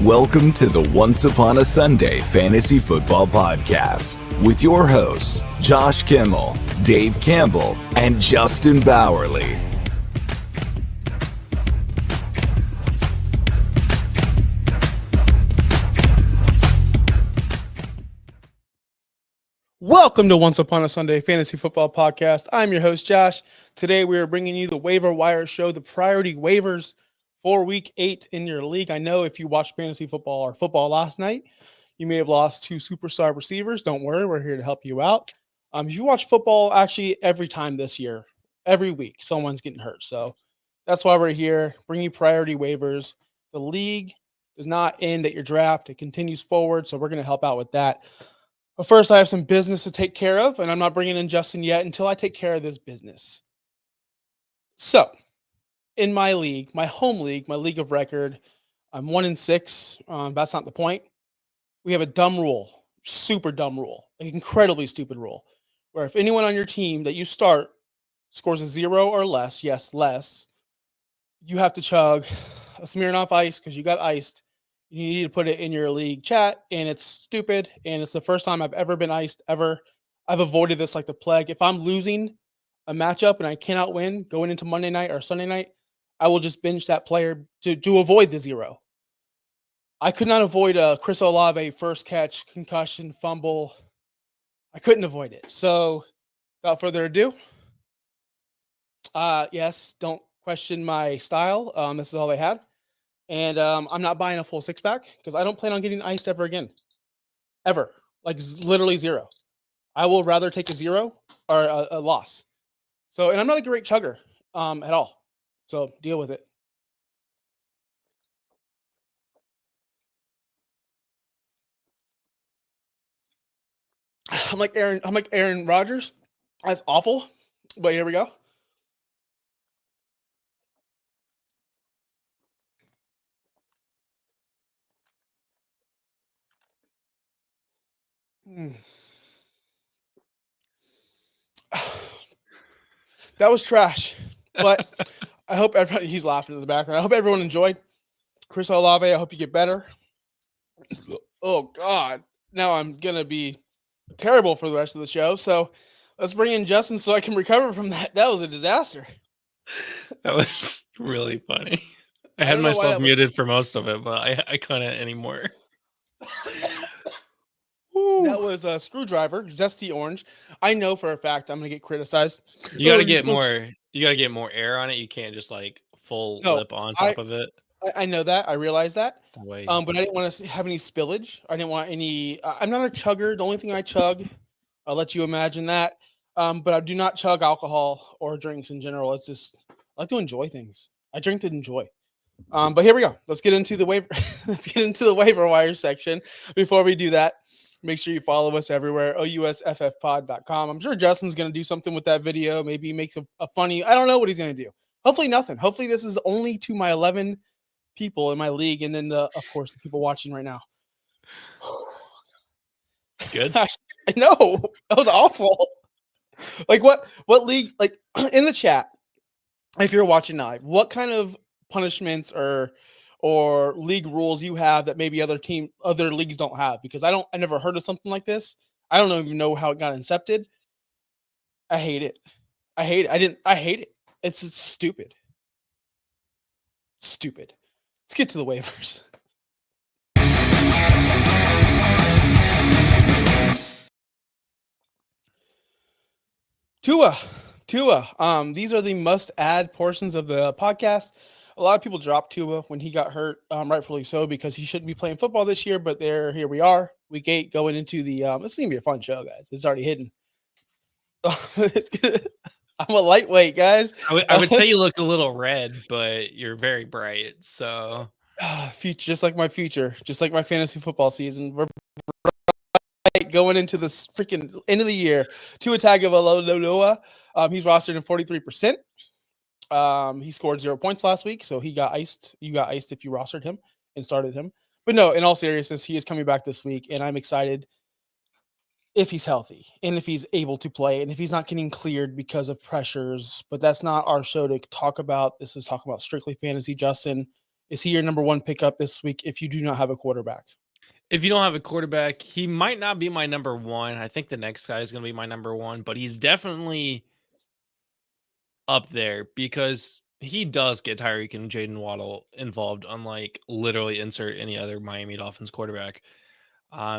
Welcome to the Once Upon a Sunday Fantasy Football Podcast with your hosts, Josh Kimmel, Dave Campbell, and Justin Bowerly. Welcome to Once Upon a Sunday Fantasy Football Podcast. I'm your host, Josh. Today we are bringing you the Waiver Wire Show, the priority waivers for Week 8 in your league. I know if you watched fantasy football or football last night, you may have lost 2 superstar receivers. Don't worry, we're here to help you out. If you watch football, actually every time this year, every week, someone's getting hurt. So that's why we're here, bring you priority waivers. The league does not end at your draft. It continues forward, so we're going to help out with that. But first, I have some business to take care of, and I'm not bringing in Justin yet until I take care of this business. So, in my league, my home league, my league of record, I'm 1-6. That's not the point. We have a dumb rule, super dumb rule, an incredibly stupid rule, where if anyone on your team that you start scores a 0 or less, yes, less, you have to chug a Smirnoff Ice because you got iced. You need to put it in your league chat, and it's stupid, and it's the first time I've ever been iced, ever. I've avoided this like the plague. If I'm losing a matchup and I cannot win going into Monday night or Sunday night, I will just bench that player to avoid the 0. I could not avoid a Chris Olave first catch, concussion, fumble. I couldn't avoid it. So, without further ado, yes, don't question my style. This is all they had. And I'm not buying a full 6-pack because I don't plan on getting iced ever again. Ever. Like literally 0. I will rather take a 0 or a loss. So, and I'm not a great chugger at all. So deal with it. I'm like Aaron Rodgers. That's awful. But here we go. That was trash. But I hope everybody, he's laughing in the background. I hope everyone enjoyed. Chris Olave, I hope you get better. Oh, God. Now I'm going to be terrible for the rest of the show. So let's bring in Justin so I can recover from that. That was a disaster. That was really funny. I had myself muted for most of it, but I couldn't anymore. That was a Screwdriver, Zesty Orange. I know for a fact I'm gonna get criticized. You got to get more. You got to get more air on it. You can't just like full lip on top of it. I know that. I realize that. But I didn't want to have any spillage. I didn't want any. I'm not a chugger. The only thing I chug, I'll let you imagine that. But I do not chug alcohol or drinks in general. It's just I like to enjoy things. I drink to enjoy. But here we go. Let's get into the waiver. Let's get into the waiver wire section. Before we do that, make sure you follow us everywhere. OUSFFpod.com. I'm sure Justin's going to do something with that video. Maybe he makes a funny. I don't know what he's going to do. Hopefully nothing. Hopefully this is only to my 11 people in my league, and then of course the people watching right now. Good. I know that was awful. Like what league? Like in the chat, if you're watching live, what kind of punishments or league rules you have that maybe other leagues don't have? Because I never heard of something like this. I don't even know how it got incepted. I hate it. I hate it. It's stupid. Stupid. Let's get to the waivers. Tua. These are the must-add portions of the podcast. A lot of people dropped Tua when he got hurt, rightfully so, because he shouldn't be playing football this year. But here we are, Week 8, going into the. It's gonna be a fun show, guys. It's already hidden. I'm a lightweight, guys. I would say you look a little red, but you're very bright. So, future, just like my future, just like my fantasy football season. We're going into this freaking end of the year. Tua Tagovailoa, he's rostered in 43%. He scored 0 points last week, so he got iced. You got iced if you rostered him and started him. But no, in all seriousness, he is coming back this week, and I'm excited if he's healthy and if he's able to play and if he's not getting cleared because of pressures. But that's not our show to talk about. This is talking about strictly fantasy, Justin. Is he your number one pickup this week if you do not have a quarterback? If you don't have a quarterback, he might not be my number one. I think the next guy is going to be my number one, but he's definitely up there because he does get Tyreek and Jaden Waddle involved, unlike literally insert any other Miami Dolphins quarterback.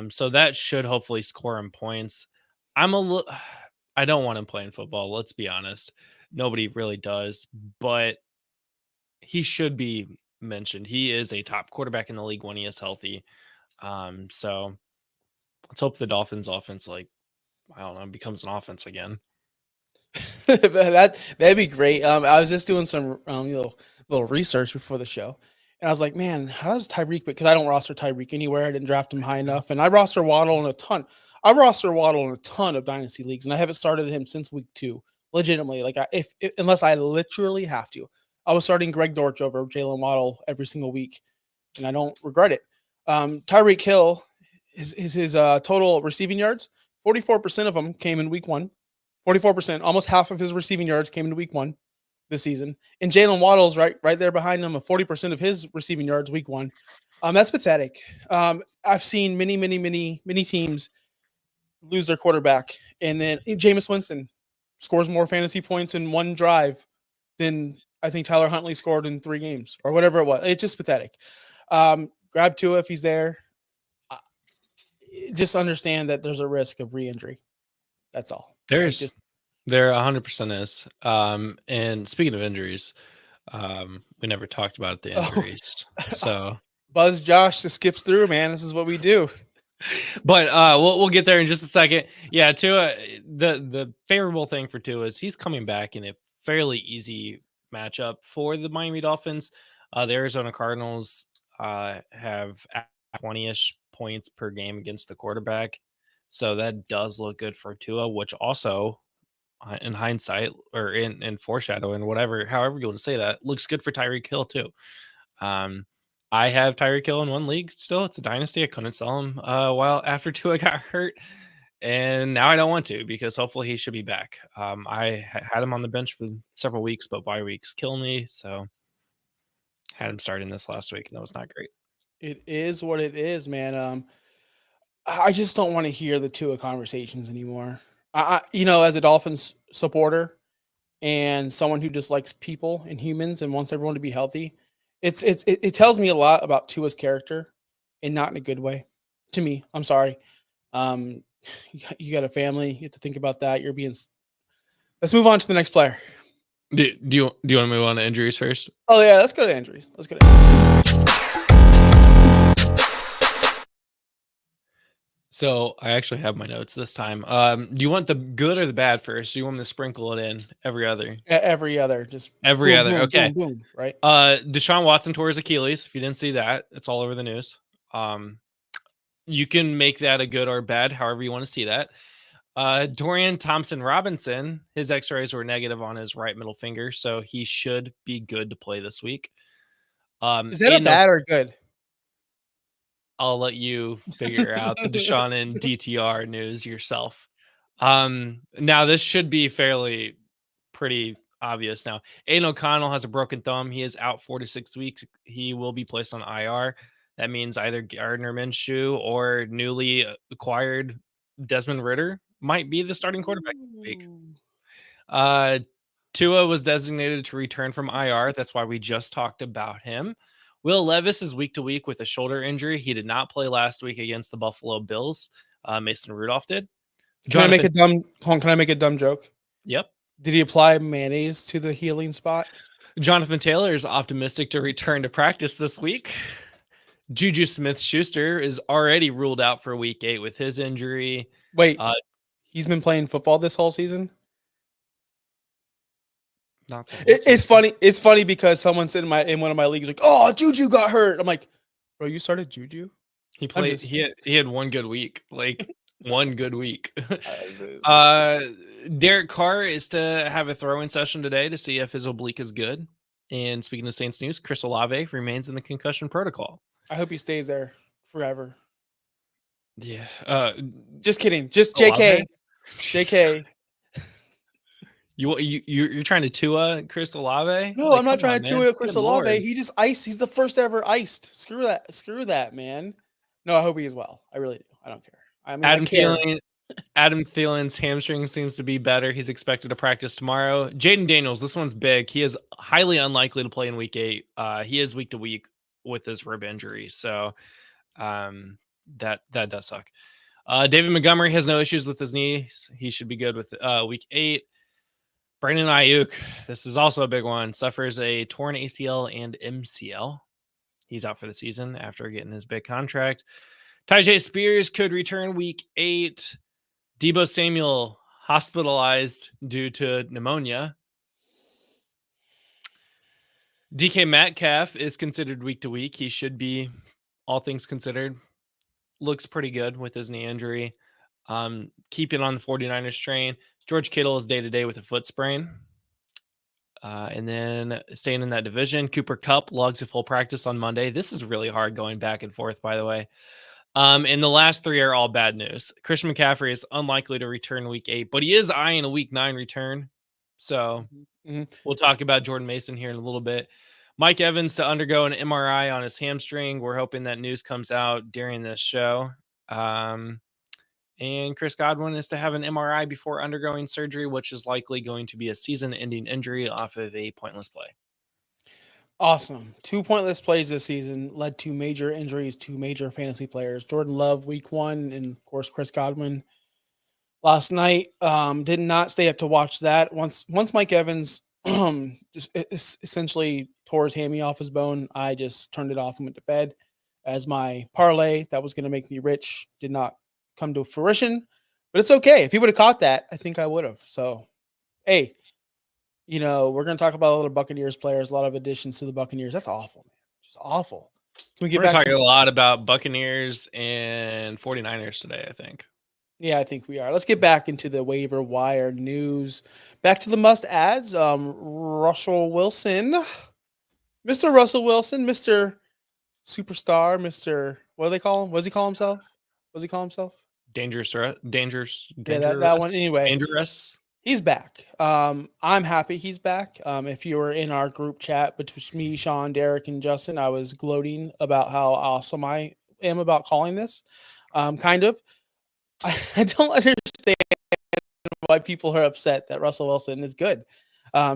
So that should hopefully score him points. I don't want him playing football. Let's be honest. Nobody really does, but he should be mentioned. He is a top quarterback in the league when he is healthy. So let's hope the Dolphins offense, I don't know, becomes an offense again. That'd be great. I was just doing some little research before the show, and I was like, man, how does Tyreek? Because I don't roster Tyreek anywhere. I didn't draft him high enough, and I roster Waddle in a ton. I roster Waddle in a ton of dynasty leagues, and I haven't started him since week 2. Legitimately, unless I literally have to, I was starting Greg Dortch over Jalen Waddle every single week, and I don't regret it. Tyreek Hill, his total receiving yards, 44% of them came in week 1. 44%, almost half of his receiving yards came in week 1 this season. And Jalen Waddle's right there behind him, 40% of his receiving yards week 1. That's pathetic. I've seen many teams lose their quarterback. And then Jameis Winston scores more fantasy points in one drive than I think Tyler Huntley scored in 3 games or whatever it was. It's just pathetic. Grab Tua if he's there. Just understand that there's a risk of re-injury. That's all. There 100% is. And speaking of injuries, we never talked about the injuries. So Buzz Josh just skips through, man. This is what we do. But we'll get there in just a second. Yeah, Tua, the favorable thing for Tua is he's coming back in a fairly easy matchup for the Miami Dolphins. The Arizona Cardinals have 20-ish points per game against the quarterback. So that does look good for Tua, which also in hindsight or in foreshadowing, however you want to say that, looks good for Tyreek Hill too. I have Tyreek Hill in one league still. It's a dynasty. I couldn't sell him a while after Tua got hurt. And now I don't want to because hopefully he should be back. I had him on the bench for several weeks, but bye weeks kill me. So had him starting this last week, and that was not great. It is what it is, man. I just don't want to hear the Tua conversations anymore. As a Dolphins supporter and someone who just likes people and humans and wants everyone to be healthy, it tells me a lot about Tua's character, and not in a good way. To me, I'm sorry. You got a family. You have to think about that. Let's move on to the next player. Do you want to move on to injuries first? Oh yeah, let's go to injuries. So I actually have my notes this time. Do you want the good or the bad first? Do you want me to sprinkle it in every other? Every other, just every boom, other. boom, Okay. Boom, boom, right. Deshaun Watson tore his Achilles. If you didn't see that, it's all over the news. You can make that a good or bad, however you want to see that. Dorian Thompson-Robinson, his x-rays were negative on his right middle finger, so he should be good to play this week. Is that a bad or good? I'll let you figure out the Deshaun and DTR news yourself. Now this should be pretty obvious now. Aiden O'Connell has a broken thumb. He is out 4 to 6 weeks. He will be placed on IR. That means either Gardner Minshew or newly acquired Desmond Ridder might be the starting quarterback this week. Tua was designated to return from IR. That's why we just talked about him. Will Levis is week to week with a shoulder injury. He did not play last week against the Buffalo Bills. Mason Rudolph did. Can I make a dumb joke? Yep. Did he apply mayonnaise to the healing spot? Jonathan Taylor is optimistic to return to practice this week. Juju Smith-Schuster is already ruled out for week 8 with his injury. Wait, he's been playing football this whole season? It's funny. It's funny because someone said in one of my leagues, like, "Oh, Juju got hurt." I'm like, "Bro, you started Juju?" He played. He had one good week, one good week. Derek Carr is to have a throw-in session today to see if his oblique is good. And speaking of Saints news, Chris Olave remains in the concussion protocol. I hope he stays there forever. Yeah. Just kidding. Just JK. JK. You're trying to Tua Chris Olave? No, Like, I'm not come trying on, to man. Chris Good Olave. Lord. He just iced. He's the first ever iced. Screw that, man. No, I hope he is well. I really do. I don't care. I mean, I care. Adam Thielen's hamstring seems to be better. He's expected to practice tomorrow. Jaden Daniels, this one's big. He is highly unlikely to play in week 8. He is week to week with his rib injury. So that does suck. David Montgomery has no issues with his knees. He should be good with week 8. Brandon Ayuk, this is also a big one, suffers a torn ACL and MCL. He's out for the season after getting his big contract. Tyjae Spears could return week 8. Deebo Samuel hospitalized due to pneumonia. DK Metcalf is considered week to week. He should be, all things considered, looks pretty good with his knee injury. Keeping on the 49ers train. George Kittle is day to day with a foot sprain. And then staying in that division, Cooper Kupp logs a full practice on Monday. This is really hard going back and forth, by the way. And the last 3 are all bad news. Christian McCaffrey is unlikely to return week 8, but he is eyeing a week 9 return. So we'll talk about Jordan Mason here in a little bit. Mike Evans to undergo an MRI on his hamstring. We're hoping that news comes out during this show. And Chris Godwin is to have an MRI before undergoing surgery, which is likely going to be a season-ending injury off of a pointless play. Awesome. 2 pointless plays this season led to major injuries to major fantasy players. Jordan Love week 1, and of course Chris Godwin last night. Did not stay up to watch that. Once Mike Evans just essentially tore his hammy off his bone, I just turned it off and went to bed, as my parlay that was going to make me rich did not come to fruition. But it's okay. If he would have caught that, I think I would have. So, hey, we're going to talk about a lot of Buccaneers players, a lot of additions to the Buccaneers. That's awful, man. Just awful. We're talking a lot about Buccaneers and 49ers today, I think. Yeah, I think we are. Let's get back into the waiver wire news. Back to the must adds. Russell Wilson, Mr. Russell Wilson, Mr. Superstar, Mr. What do they call him? What does he call himself? Dangerous. Yeah, that one. Anyway, dangerous. He's back. I'm happy he's back. If you were in our group chat between me, Sean, Derek, and Justin, I was gloating about how awesome I am about calling this. Kind of. I don't understand why people are upset that Russell Wilson is good.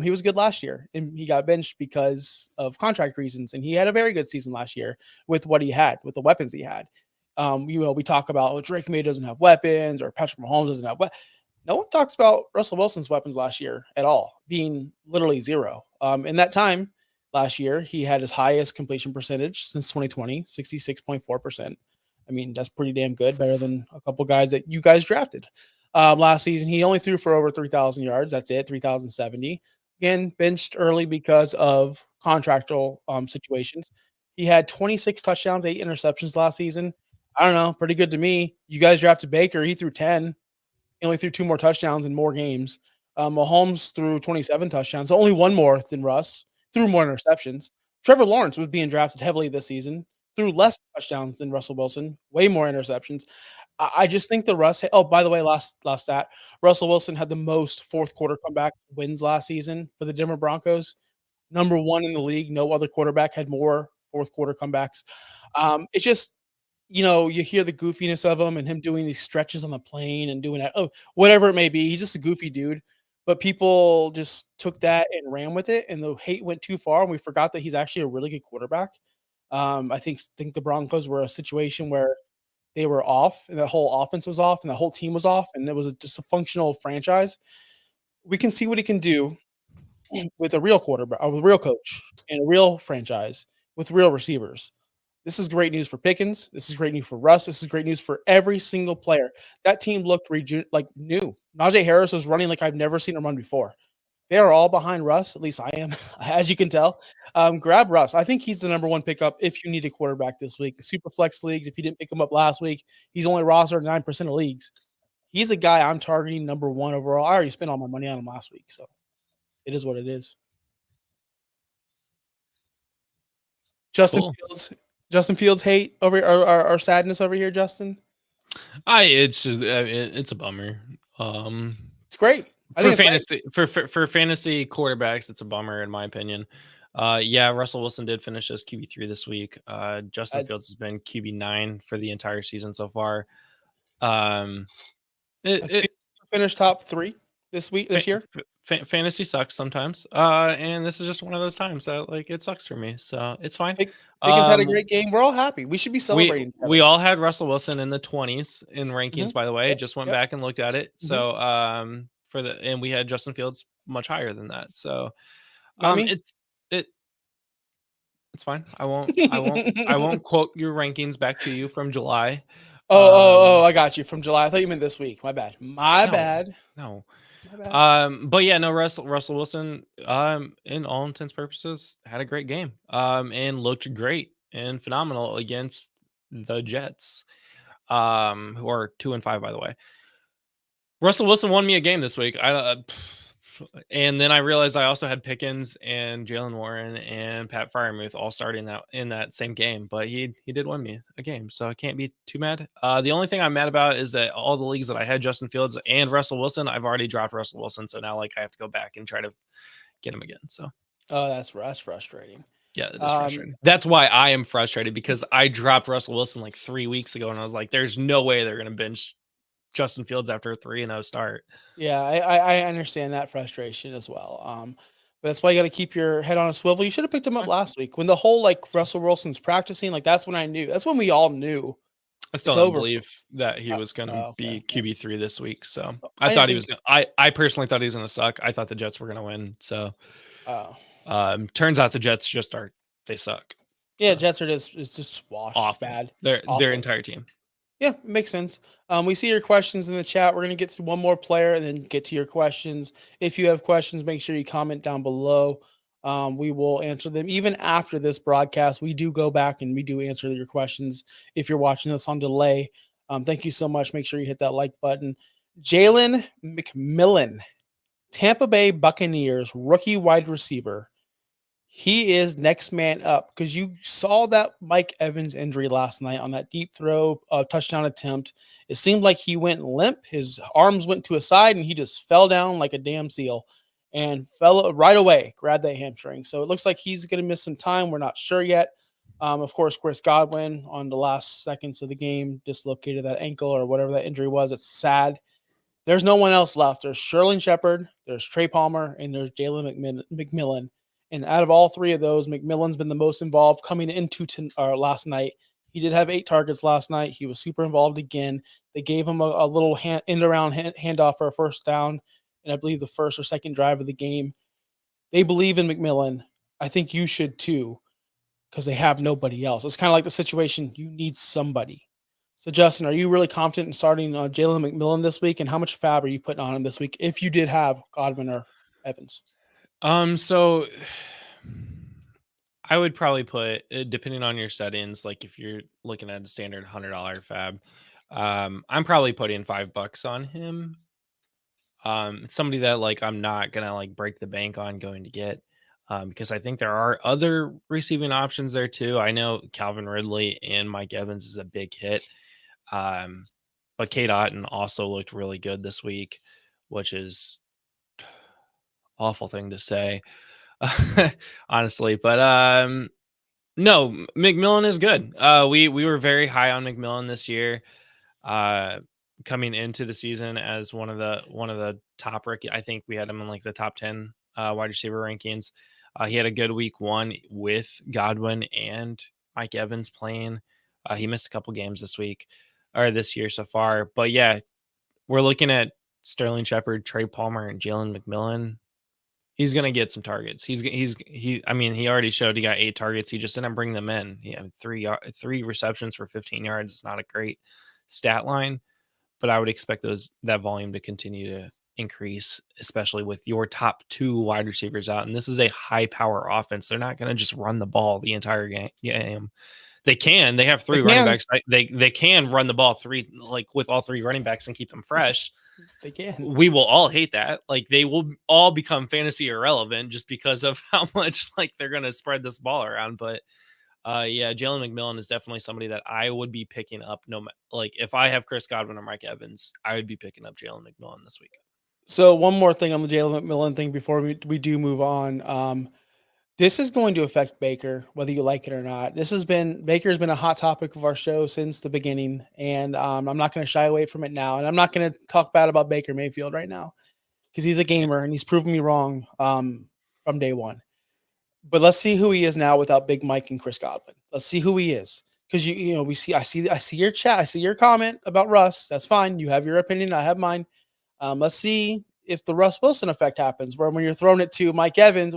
He was good last year, and he got benched because of contract reasons. And he had a very good season last year with what he had, with the weapons he had. We talk about Drake May doesn't have weapons, or Patrick Mahomes doesn't have weapons. No one talks about Russell Wilson's weapons last year at all, being literally zero. In that time last year, he had his highest completion percentage since 2020, 66.4%. I mean, that's pretty damn good, better than a couple guys that you guys drafted. Last season, he only threw for over 3,000 yards. That's it, 3,070. Again, benched early because of contractual situations. He had 26 touchdowns, 8 interceptions last season. I don't know, pretty good to me. You guys drafted Baker. He threw 10. He only threw 2 more touchdowns in more games. Mahomes threw 27 touchdowns, only 1 more than Russ. Threw more interceptions. Trevor Lawrence was being drafted heavily this season. Threw less touchdowns than Russell Wilson, way more interceptions. I just think the Russ. Oh, by the way, last stat: Russell Wilson had the most fourth quarter comeback wins last season for the Denver Broncos. Number 1 in the league. No other quarterback had more fourth quarter comebacks. It's just, you hear the goofiness of him and him doing these stretches on the plane and doing that. Oh, whatever it may be, he's just a goofy dude. But people just took that and ran with it, and the hate went too far, and we forgot that he's actually a really good quarterback. I think the Broncos were a situation where they were off, and the whole offense was off, and the whole team was off, and it was a dysfunctional franchise. We can see what he can do with a real quarterback, with a real coach, and a real franchise with real receivers. This is great news for Pickens. This is great news for Russ. This is great news for every single player. That team looked like new. Najee Harris was running like I've never seen him run before. They are all behind Russ. At least I am, as you can tell. Grab Russ. I think he's the number 1 pickup if you need a quarterback this week. Super flex leagues, if you didn't pick him up last week, he's only rostered 9% of leagues. He's a guy I'm targeting number 1 overall. I already spent all my money on him last week, so it is what it is. Justin Fields hate over our sadness over here, Justin. It's just it's a bummer. It's great. For fantasy, for fantasy quarterbacks, it's a bummer in my opinion. Russell Wilson did finish as QB3 this week. Justin Fields has been QB9 for the entire season so far. Finished top 3 this year. Fantasy sucks sometimes, and this is just one of those times that like it sucks for me. So it's fine. Pickens had a great game. We're all happy. We should be celebrating. We all had Russell Wilson in the 20s in rankings. By the way, just went back and looked at it. So and we had Justin Fields much higher than that. So it's fine. I won't quote your rankings back to you from July. I got you from July. I thought you meant this week. My bad. No. But yeah, no, Russell Wilson, in all intents purposes, had a great game, and looked great and phenomenal against the Jets, who are 2-5, by the way. Russell Wilson won me a game this week. And then I realized I also had Pickens and Jalen Warren and Pat Freiermuth all starting in that same game, but he did win me a game, so I can't be too mad. The only thing I'm mad about is that all the leagues that I had Justin Fields and Russell Wilson, I've already dropped Russell Wilson, so now like I have to go back and try to get him again. So that's frustrating. Yeah, it is frustrating. That's why I am frustrated, because I dropped Russell Wilson like 3 weeks ago, and I was like, "There's no way they're going to bench Justin Fields after a 3-0 start." Yeah, I understand that frustration as well. But that's why you got to keep your head on a swivel. You should have picked him up last week when the whole like Russell Wilson's practicing. Like that's when I knew. That's when we all knew. I still don't believe that he was going to be QB3 this week. So I thought he was. I personally thought he was going to suck. I thought the Jets were going to win. So turns out the Jets just they suck. Yeah, so. Jets are just washed. Bad. Their entire team. Yeah, it makes sense. We see your questions in the chat. We're going to get to one more player and then get to your questions. If you have questions, make sure you comment down below. We will answer them. Even after this broadcast, we do go back and we do answer your questions if you're watching this on delay. Thank you so much. Make sure you hit that like button. Jalen McMillan, Tampa Bay Buccaneers rookie wide receiver. He is next man up, because you saw that Mike Evans injury last night on that deep throw touchdown attempt. It seemed like he went limp. His arms went to his side and he just fell down like a damn seal and fell right away, grabbed that hamstring. So it looks like he's going to miss some time. We're not sure yet. Of course, Chris Godwin on the last seconds of the game dislocated that ankle or whatever that injury was. It's sad. There's no one else left. There's Sterling Shepard, there's Trey Palmer, and there's Jalen McMillan. And out of all three of those, McMillan's been the most involved coming into last night. He did have 8 targets last night. He was super involved again. They gave him a little end-around handoff for a first down, and I believe the first or second drive of the game. They believe in McMillan. I think you should too, because they have nobody else. It's kind of like the situation. You need somebody. So, Justin, are you really confident in starting Jalen McMillan this week? And how much fab are you putting on him this week if you did have Godwin or Evans? So I would probably put, depending on your settings, like if you're looking at a standard $100 fab, I'm probably putting $5 on him. It's somebody that like I'm not gonna like break the bank on going to get, because I think there are other receiving options there too. I know Calvin Ridley and Mike Evans is a big hit, but Kate Otten also looked really good this week, which is awful thing to say, honestly. But no, McMillan is good. We were very high on McMillan this year, coming into the season as one of the top rookie. I think we had him in like the top 10 wide receiver rankings. He had a good week 1 with Godwin and Mike Evans playing. He missed a couple games this year so far. But yeah, we're looking at Sterling Shepard, Trey Palmer, and Jalen McMillan. He's going to get some targets. He already showed he got 8 targets. He just didn't bring them in. He had 3 receptions for 15 yards. It's not a great stat line, but I would expect that volume to continue to increase, especially with your top 2 wide receivers out. And this is a high power offense. They're not going to just run the ball the entire game. They can. They have 3 running backs. They can run the ball 3, like with all 3 running backs and keep them fresh. They can. We will all hate that. Like they will all become fantasy irrelevant just because of how much like they're going to spread this ball around. But yeah, Jalen McMillan is definitely somebody that I would be picking up. Like if I have Chris Godwin or Mike Evans, I would be picking up Jalen McMillan this week. So one more thing on the Jalen McMillan thing before we do move on. This is going to affect Baker, whether you like it or not. Baker's been a hot topic of our show since the beginning, and I'm not going to shy away from it now. And I'm not going to talk bad about Baker Mayfield right now because he's a gamer and he's proven me wrong from day one. But let's see who he is now without Big Mike and Chris Godwin. Let's see who he is. Because I see your chat, I see your comment about Russ. That's fine. You have your opinion, I have mine. Let's see if the Russ Wilson effect happens, where when you're throwing it to Mike Evans,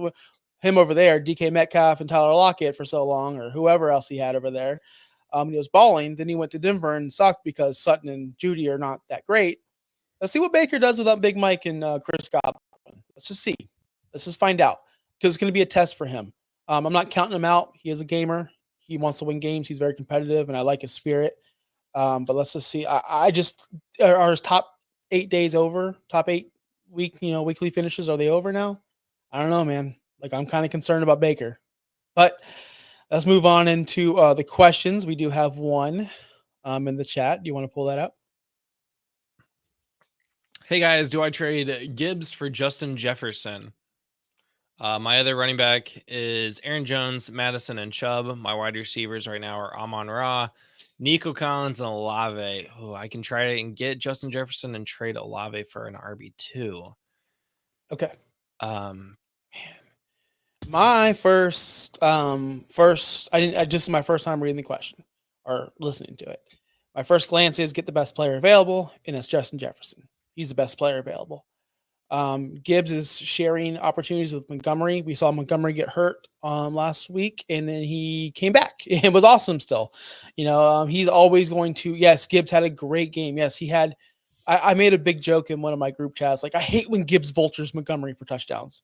him over there, DK Metcalf and Tyler Lockett for so long, or whoever else he had over there, he was balling. Then he went to Denver and sucked because Sutton and Judy are not that great. Let's see what Baker does without Big Mike and Chris Godwin. Let's just see. Let's just find out because it's going to be a test for him. I'm not counting him out. He is a gamer. He wants to win games. He's very competitive, and I like his spirit. But let's just see. I just are his top 8 days over? Top 8 weekly finishes, are they over now? I don't know, man. Like, I'm kind of concerned about Baker. But let's move on into the questions. We do have one in the chat. Do you want to pull that up? Hey guys, do I trade Gibbs for Justin Jefferson? My other running back is Aaron Jones, Madison, and Chubb. My wide receivers right now are Amon-Ra, Nico Collins, and Olave. Oh, I can try and get Justin Jefferson and trade Olave for an RB2. Okay. My first, this is my first time reading the question or listening to it. My first glance is get the best player available, and it's Justin Jefferson. He's the best player available. Gibbs is sharing opportunities with Montgomery. We saw Montgomery get hurt last week, and then he came back. It was awesome still. He's always going to, yes, Gibbs had a great game. Yes, he had. I made a big joke in one of my group chats. Like, I hate when Gibbs vultures Montgomery for touchdowns.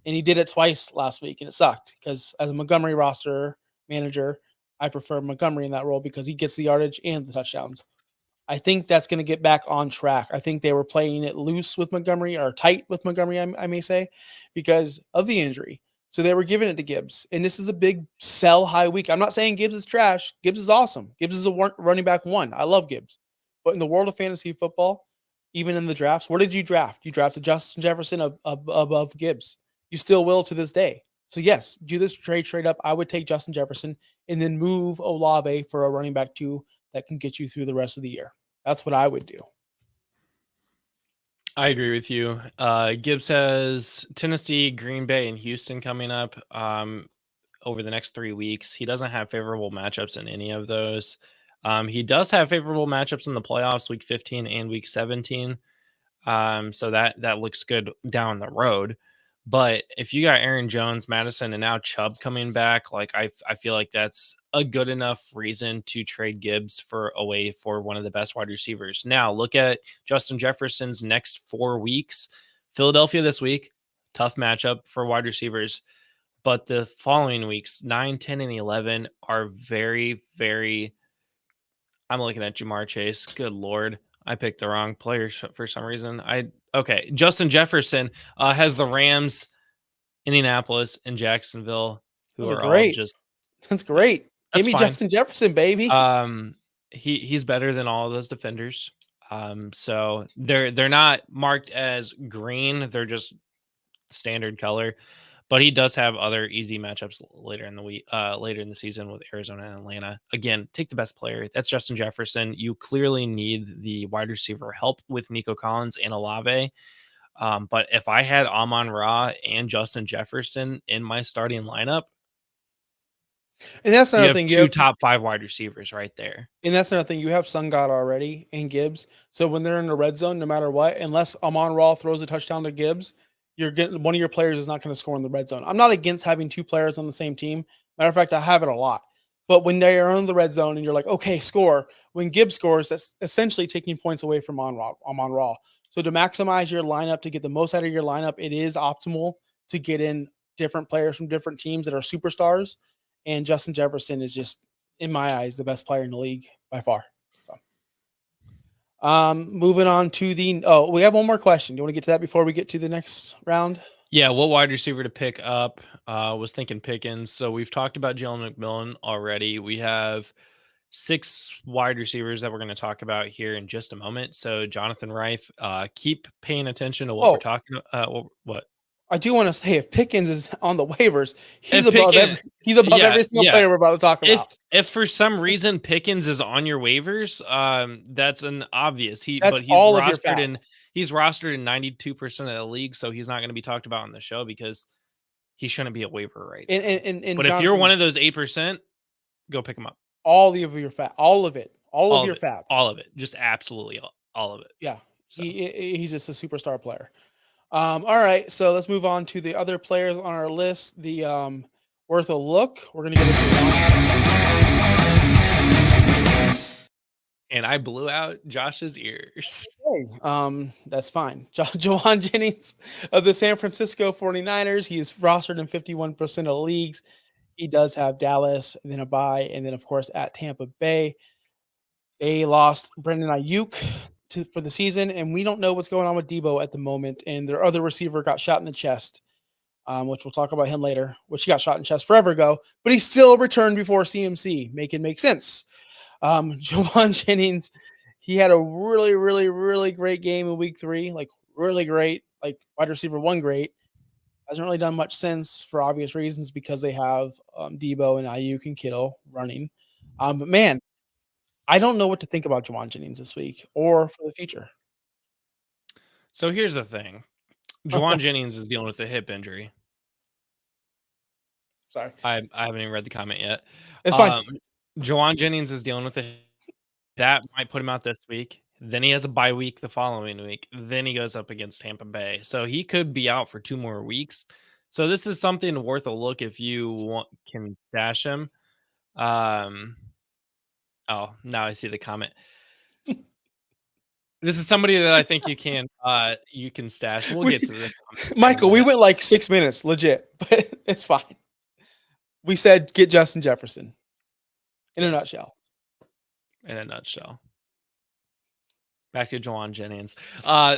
And he did it twice last week, and it sucked because as a Montgomery roster manager, I prefer Montgomery in that role because he gets the yardage and the touchdowns. I think that's going to get back on track. I think they were playing it loose with Montgomery or tight with Montgomery, I may say, because of the injury. So they were giving it to Gibbs. And this is a big sell high week. I'm not saying Gibbs is trash. Gibbs is awesome. Gibbs is a running back one. I love Gibbs. But in the world of fantasy football, even in the drafts, where did you draft? You drafted Justin Jefferson above Gibbs. You still will to this day. So yes, do this trade up. I would take Justin Jefferson and then move Olave for a running back 2 that can get you through the rest of the year. That's what I would do. I agree with you. Gibbs has Tennessee, Green Bay, and Houston coming up over the next 3 weeks. He doesn't have favorable matchups in any of those. He does have favorable matchups in the playoffs, week 15 and week 17. So that looks good down the road. But if you got Aaron Jones, Madison, and now Chubb coming back, like I feel like that's a good enough reason to trade Gibbs away for one of the best wide receivers. Now look at Justin Jefferson's next 4 weeks. Philadelphia this week, tough matchup for wide receivers. But the following weeks, 9, 10, and 11 are very, very. I'm looking at Jamar Chase. Good Lord. I picked the wrong player for some reason. Okay. Justin Jefferson has the Rams, Indianapolis, and Jacksonville, who are great. all just. That's great. Give me fine. Justin Jefferson, baby. He's better than all of those defenders. So they're not marked as green. They're just standard color. But he does have other easy matchups later in the week, later in the season with Arizona and Atlanta. Again, take the best player. That's Justin Jefferson. You clearly need the wide receiver help with Nico Collins and Olave. But if I had Amon-Ra and Justin Jefferson in my starting lineup, and that's another thing. You have 2 top 5 wide receivers right there. And that's another thing. You have Sun God already and Gibbs. So when they're in the red zone, no matter what, unless Amon-Ra throws a touchdown to Gibbs, you're getting one of your players is not going to score in the red zone. I'm not against having 2 players on the same team. Matter of fact, I have it a lot. But when they are in the red zone and you're like, okay, score. When Gibbs scores, that's essentially taking points away from Amon-Ra. So to maximize your lineup, to get the most out of your lineup, it is optimal to get in different players from different teams that are superstars. And Justin Jefferson is just, in my eyes, the best player in the league by far. So, moving on to we have one more question. Do you want to get to that before we get to the next round? Yeah, what wide receiver to pick up? Was thinking Pickens. So we've talked about Jalen McMillan already. We have 6 wide receivers that we're going to talk about here in just a moment. So Jonathan Reif, keep paying attention to what we're Oh, talking about. What? I do want to say if Pickens is on the waivers, If Pickens, he's above yeah, every single yeah. player we're about to talk about. If for some reason Pickens is on your waivers, that's an obvious. That's all of your fab. He's rostered in 92% of the league, so he's not going to be talked about on the show because he shouldn't be a waiver right now. And But if you're one of those 8%, go pick him up. all of your fab, all of it, all of your fab, all of it, just absolutely all of it. Yeah, so. He's just a superstar player. All right, so let's move on to the other players on our list. The worth a look. We're gonna get and I blew out Josh's ears. That's fine. Juwan Jennings of the San Francisco 49ers. He is rostered in 51% of leagues. He does have Dallas, and then a bye, and then, of course, at Tampa Bay. They lost Brandon Ayuk for the season, and we don't know what's going on with Debo at the moment. And their other receiver got shot in the chest, which we'll talk about him later, which he got shot in the chest forever ago, but he still returned before CMC. Make it make sense. Juwan Jennings, he had a really, really, really great game in week 3, like really great, like wide receiver 1 great. Hasn't really done much since for obvious reasons because they have Debo and Ayuk and Kittle running. But man, I don't know what to think about Juwan Jennings this week or for the future. So here's the thing. Juwan Jennings is dealing with a hip injury. Sorry. I haven't even read the comment yet. It's fine. Juwan Jennings is dealing with that might put him out this week. Then he has a bye week the following week. Then he goes up against Tampa Bay. So he could be out for 2 more weeks. So this is something worth a look if you can stash him. Oh, now I see the comment. This is somebody that I think you can stash. We'll get to the comment. Michael, we went like 6 minutes, legit, but it's fine. We said get Justin Jefferson. In a nutshell. In a nutshell. Back to Juwan Jennings.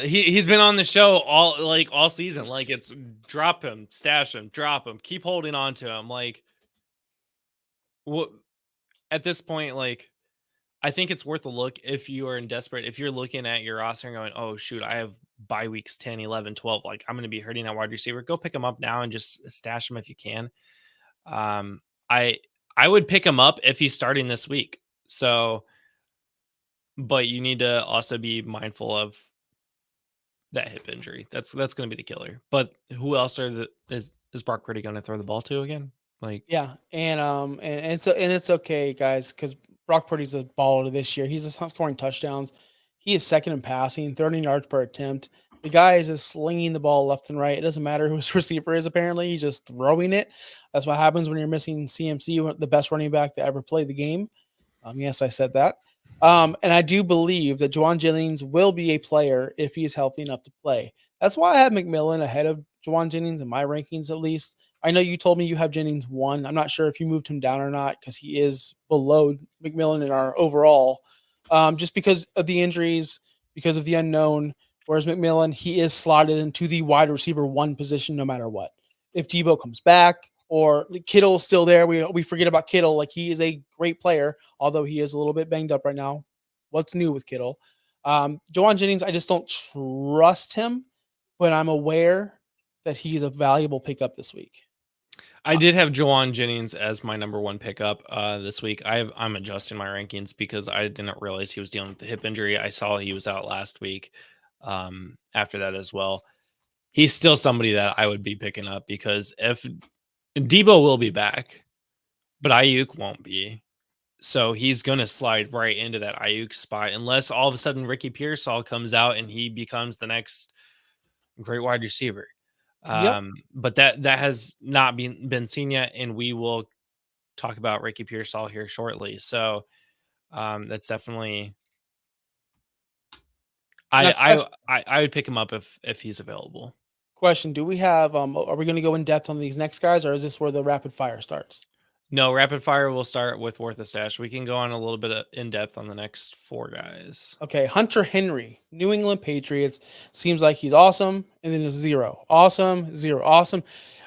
He's been on the show all season. Like it's drop him, stash him, drop him, keep holding on to him. Like what at this point, like I think it's worth a look if you are if you're looking at your roster and going, oh shoot, I have bye weeks 10, 11, 12. Like I'm gonna be hurting that wide receiver. Go pick him up now and just stash him if you can. I would pick him up if he's starting this week. So but you need to also be mindful of that hip injury. That's going to be the killer. But who else is Brock Purdy going to throw the ball to again? Like yeah, and it's okay, guys, because Brock Purdy's a baller this year. He's not scoring touchdowns. He is second in passing, 30 yards per attempt. The guy is just slinging the ball left and right. It doesn't matter who his receiver is. Apparently, he's just throwing it. That's what happens when you're missing CMC, the best running back to ever play the game. Yes, I said that. And I do believe that Juwan Jennings will be a player if he's healthy enough to play. That's why I have McMillan ahead of Juwan Jennings in my rankings, at least. I know you told me you have Jennings 1. I'm not sure if you moved him down or not because he is below McMillan in our overall, just because of the injuries, because of the unknown. Whereas McMillan, he is slotted into the wide receiver 1 position no matter what. If Debo comes back or Kittle's still there, we forget about Kittle. Like he is a great player, although he is a little bit banged up right now. What's new with Kittle? Juwan Jennings, I just don't trust him, but I'm aware that he's a valuable pickup this week. I did have Juwan Jennings as my number 1 pickup this week. I'm adjusting my rankings because I didn't realize he was dealing with the hip injury. I saw he was out last week. After that as well, he's still somebody that I would be picking up because if Debo will be back, but Ayuk won't be. So he's going to slide right into that Ayuk spot unless all of a sudden Ricky Pearsall comes out and he becomes the next great wide receiver. Yep. But that has not been seen yet, and we will talk about Ricky Pearsall here shortly. So that's definitely I would pick him up if he's available. Question: do we have? Are we going to go in depth on these next guys, or is this where the rapid fire starts? No, rapid fire will start with worth a stash. We can go on a little bit of in depth on the next 4 guys. Okay, Hunter Henry, New England Patriots. Seems like he's awesome, and then it's 0. Awesome, 0. Awesome.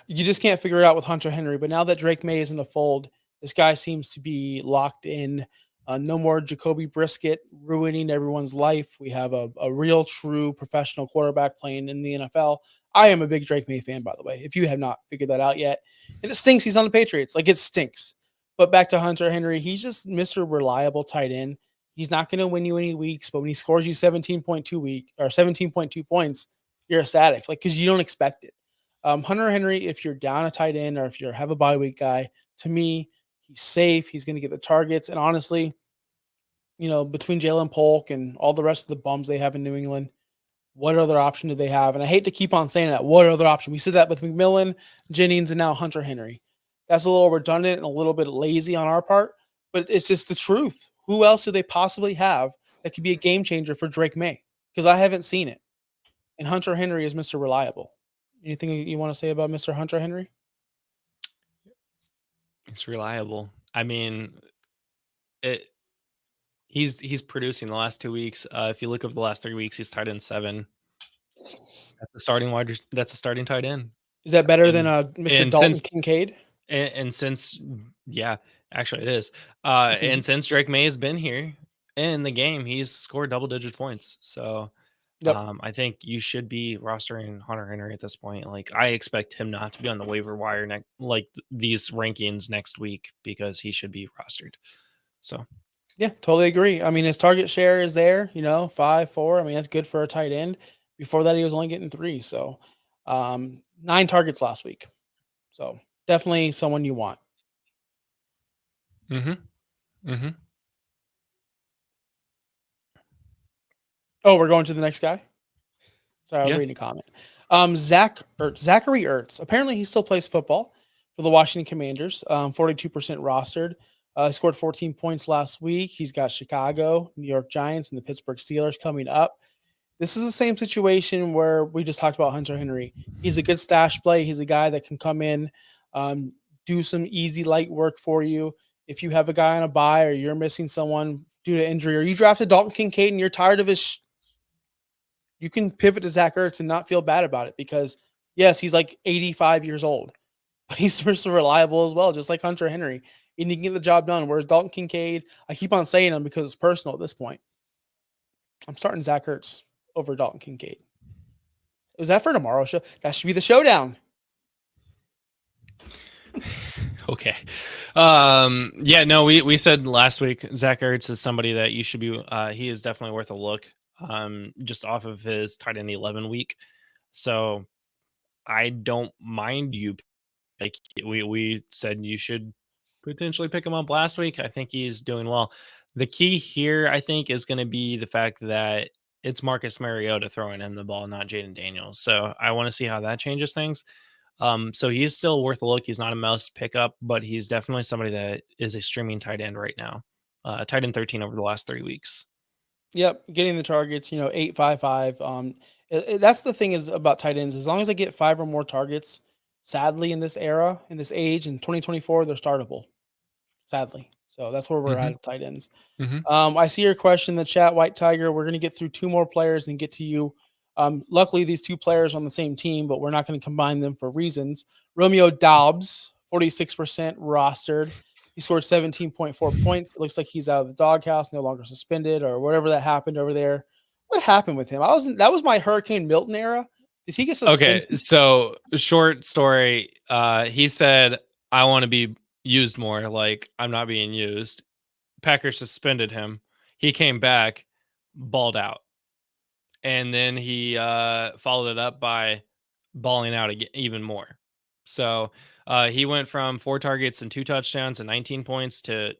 You just can't figure it out with Hunter Henry. But now that Drake May is in the fold, this guy seems to be locked in. No more Jacoby Brisket ruining everyone's life. We have a real, true professional quarterback playing in the NFL. I am a big Drake May fan, by the way, if you have not figured that out yet. And it stinks he's on the Patriots. Like, it stinks. But back to Hunter Henry, he's just Mr. Reliable tight end. He's not going to win you any weeks, but when he scores you 17.2 points, you're ecstatic, like, because you don't expect it. Hunter Henry, if you're down a tight end or if you have a bye week guy, to me, he's safe. He's going to get the targets. And honestly, between Jalen Polk and all the rest of the bums they have in New England, what other option do they have? And I hate to keep on saying that. What other option? We said that with McMillan, Jennings, and now Hunter Henry. That's a little redundant and a little bit lazy on our part, but it's just the truth. Who else do they possibly have that could be a game changer for Drake May? Because I haven't seen it. And Hunter Henry is Mr. Reliable. Anything you want to say about Mr. Hunter Henry? It's reliable. I mean, he's producing the last 2 weeks. If you look over the last 3 weeks, he's tight end 7. That's a starting tight end. Is that better than Mr. Dalton Kincaid? And since, yeah, actually it is. And since Drake May has been here in the game, he's scored double-digit points. So Yep. I think you should be rostering Hunter Henry at this point. Like, I expect him not to be on the waiver wire these rankings next week, because he should be rostered. So, yeah, totally agree. I mean, his target share is there, 5-4. I mean, that's good for a tight end. Before that, he was only getting 3. So 9 targets last week. So definitely someone you want. Oh, we're going to the next guy? Sorry, I was reading a comment. Zachary Ertz. Apparently, he still plays football for the Washington Commanders. 42% rostered. He scored 14 points last week. He's got Chicago, New York Giants, and the Pittsburgh Steelers coming up. This is the same situation where we just talked about Hunter Henry. He's a good stash play. He's a guy that can come in, do some easy, light work for you. If you have a guy on a bye or you're missing someone due to injury, or you drafted Dalton Kincaid and you're tired of his you can pivot to Zach Ertz and not feel bad about it, because, yes, he's like 85 years old, but he's super reliable as well, just like Hunter Henry. And he can get the job done. Whereas Dalton Kincaid, I keep on saying him because it's personal at this point. I'm starting Zach Ertz over Dalton Kincaid. Is that for tomorrow's show? That should be the showdown. Okay. Yeah, no, we said last week Zach Ertz is somebody that you should be he is definitely worth a look, just off of his tight end 11 week. So I don't mind you. Like, we said you should potentially pick him up last week. I think he's doing well. The key here, I think, is going to be the fact that it's Marcus Mariota throwing him the ball, not Jaden Daniels. So I want to see how that changes things. So he is still worth a look. He's not a must pickup, but he's definitely somebody that is a streaming tight end right now. Tight end 13 over the last 3 weeks. Yep, getting the targets, 8, 5, 5. That's the thing is about tight ends. As long as they get 5 or more targets, sadly, in this era, in this age, in 2024, they're startable. Sadly. So that's where we're at tight ends. I see your question in the chat, White Tiger. We're going to get through 2 more players and get to you. Luckily, these 2 players are on the same team, but we're not going to combine them for reasons. Romeo Doubs, 46% rostered. He scored 17.4 points. It looks like he's out of the doghouse, no longer suspended, or whatever that happened over there. What happened with him? That was my Hurricane Milton era. Did he get suspended? Okay, so short story. He said, I want to be used more. Like, I'm not being used. Packers suspended him. He came back, balled out. And then he followed it up by balling out even more. So he went from 4 targets and 2 touchdowns and 19 points to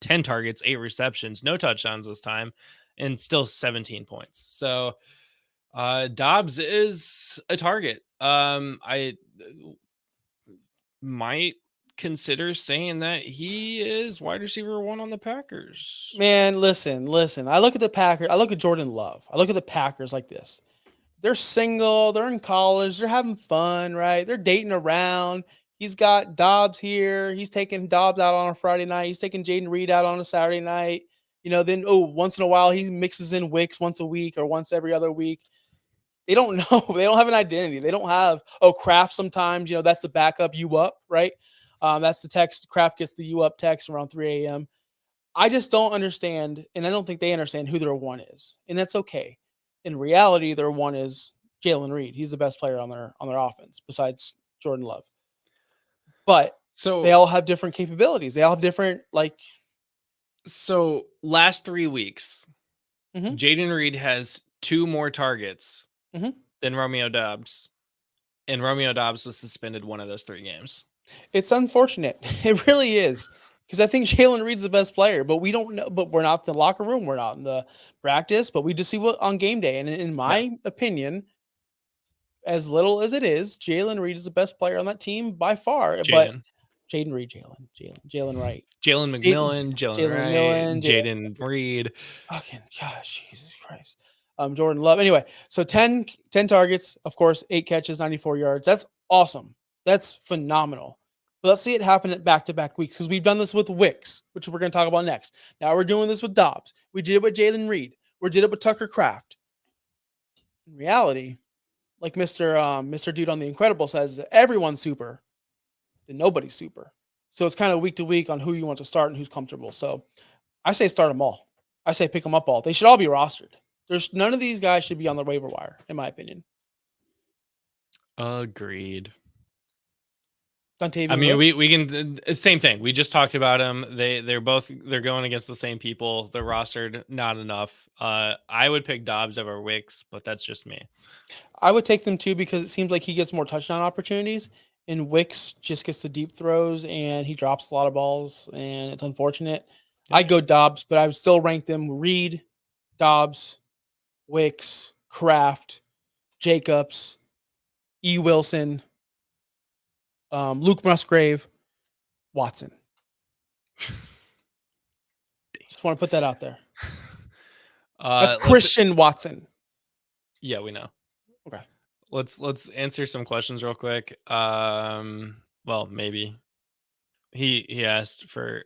10 targets, 8 receptions, no touchdowns this time, and still 17 points. So Dobbs is a target. I might consider saying that he is wide receiver 1 on the Packers. Man, listen. I look at the Packers. I look at Jordan Love. I look at the Packers like this. They're single. They're in college. They're having fun, right? They're dating around. He's got Dobbs here. He's taking Dobbs out on a Friday night. He's taking Jaden Reed out on a Saturday night. Then, once in a while, he mixes in Wicks once a week or once every other week. They don't know. They don't have an identity. They don't have, Kraft sometimes, that's the backup, you up, right? That's the text. Kraft gets the you up text around 3 a.m. I just don't understand, and I don't think they understand who their one is, and that's okay. In reality, their one is Jalen Reed. He's the best player on their offense besides Jordan Love. But they So all have different capabilities. They all have different last 3 weeks, Mhm. Jaden Reed has 2 more targets Mhm. than Romeo Doubs, and Romeo Doubs was suspended one of those 3 games. It's unfortunate. It really is. Because I think Jalen Reed's the best player, but we don't know. But we're not in the locker room. We're not in the practice. But we just see what on game day. And in my opinion, as little as it is, Jalen Reed is the best player on that team by far. But Jaden. Jaden Reed, Jalen Wright, Jalen McMillan, Jalen Jalen Wright, McMillan, Jaden Reed. fucking gosh, Jesus Christ. Jordan Love. Anyway, so 10 targets, of course, 8 catches, 94 yards. That's awesome. That's phenomenal. But let's see it happen at back-to-back weeks because we've done this with Wicks, which we're going to talk about next. Now we're doing this with Dobbs. We did it with Jalen Reed. We did it with Tucker Kraft. In reality, like Mr. Dude on The Incredible says, everyone's super, then nobody's super. So it's kind of week to week on who you want to start and who's comfortable. So I say start them all. I say pick them up all. They should all be rostered. There's none of these guys should be on the waiver wire, in my opinion. Agreed. Dontavian I mean, Wicks? we can same thing. We just talked about them. They're going against the same people. They're rostered not enough. I would pick Dobbs over Wicks, but that's just me. I would take them too because it seems like he gets more touchdown opportunities, and Wicks just gets the deep throws and he drops a lot of balls, and it's unfortunate. Yep. I'd go Dobbs, but I would still rank them Reed, Dobbs, Wicks, Kraft, Jacobs, E. Wilson, Luke Musgrave, Watson. Just want to put that out there. That's Christian Watson. Yeah, we know. Okay. Let's answer some questions real quick. Well, maybe. He asked for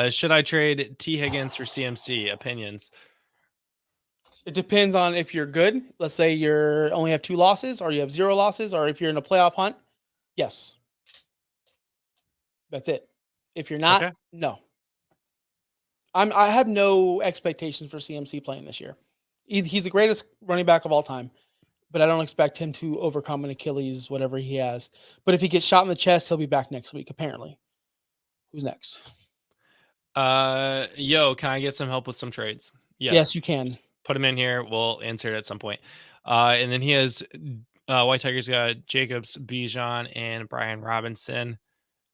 should I trade T. Higgins for CMC? Opinions. It depends on if you're good. Let's say you're only have 2 losses, or you have 0 losses, or if you're in a playoff hunt. Yes. That's it. If you're not, no. I have no expectations for CMC playing this year. He's the greatest running back of all time, but I don't expect him to overcome an Achilles, whatever he has. But if he gets shot in the chest, he'll be back next week, apparently. Who's next? Can I get some help with some trades? Yes, you can. Put him in here. We'll answer it at some point. And then he has White Tigers got Jacobs, Bijan, and Brian Robinson,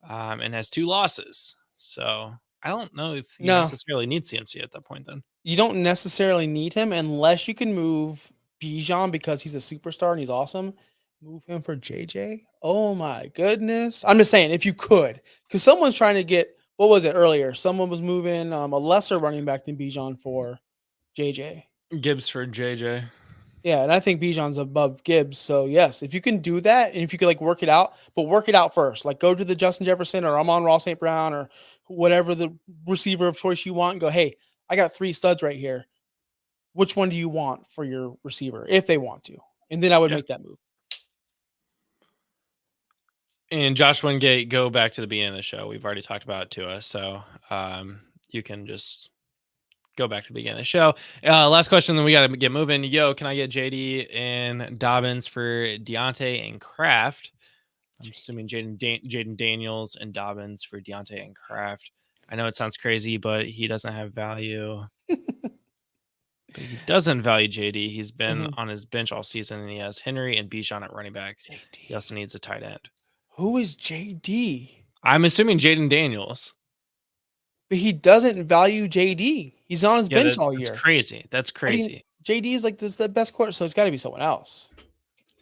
and has 2 losses. So I don't know if you necessarily need CMC at that point. Then you don't necessarily need him unless you can move Bijan because he's a superstar and he's awesome. Move him for JJ. Oh my goodness! I'm just saying if you could, because someone's trying to get. What was it earlier? Someone was moving a lesser running back than Bijan for JJ. Gibbs for JJ. Yeah, and I think Bijan's above Gibbs. So yes, if you can do that, and if you could work it out, but work it out first. Go to the Justin Jefferson or Amon-Ra St. Brown or whatever the receiver of choice you want and go, hey, I got 3 studs right here. Which one do you want for your receiver if they want to? And then I would make that move. And Josh Wingate, go back to the beginning of the show. We've already talked about it to us. So you can just go back to the beginning of the show. Last question, then we got to get moving. Can I get JD and Dobbins for Deontay and Kraft? I'm assuming Jaden Daniels and Dobbins for Deontay and Kraft. I know it sounds crazy, but he doesn't have value. But he doesn't value JD. He's been on his bench all season, and he has Henry and Bijan at running back. JD. He also needs a tight end. Who is JD? I'm assuming Jaden Daniels. But he doesn't value JD. He's on his bench all year. That's crazy. That's crazy. JD is the best quarter, so it's got to be someone else.